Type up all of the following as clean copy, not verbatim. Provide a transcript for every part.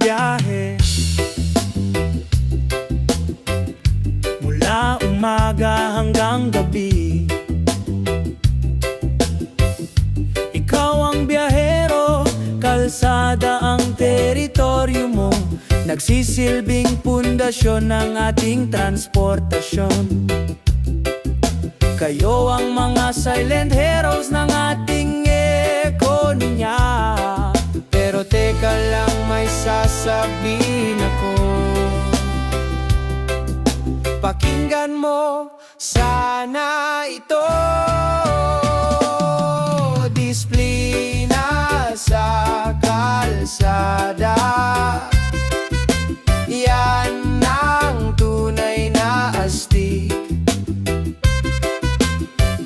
biyahe. Mula umaga hanggang gabi, ikaw ang biyahero, kalsada ang teritoryo mo, nagsisilbing pundasyon ng ating transportasyon. Kayo ang mga silent heroes ng ating ekonomiya. Pero teka lang, may sasabihin ako. Pakinggan mo sana ito. Disiplina sa kalsada, yan ang tunay na astig.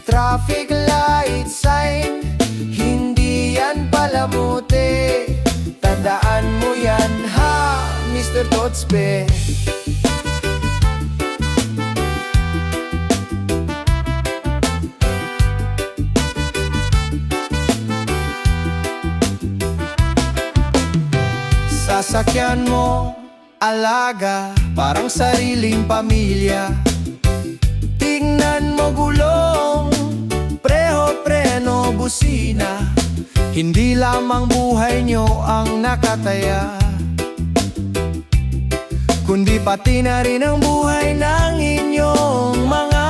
Traffic light sign, hindi yan palamuti. Tandaan mo yan ha, Mr. Totspe. Sasakyan mo, alaga, parang sariling pamilya. Tingnan mo gulong, preho, preno, busina. Hindi lamang buhay nyo ang nakataya, kundi pati na rin ang buhay ng inyong mga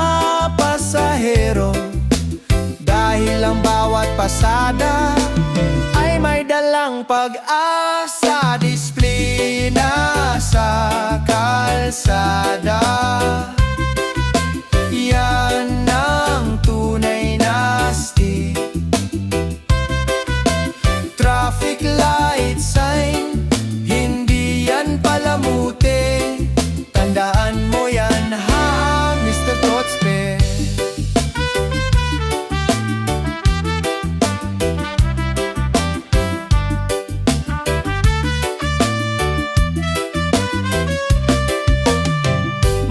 pasahero. Dahil ang bawat pasada ay may dalang pag-asa. Disiplina sa kalsada, yan ang tunay na astig. Traffic light sign, hindi yan palamuti. Tandaan mo yan ha, Mr. Totspe.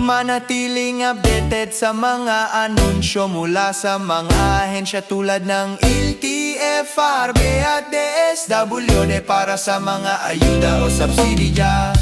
Manatiling updated sa mga anunsyo mula sa mga ahensya tulad ng LTFRB at DSWD para sa mga ayuda o subsidiya.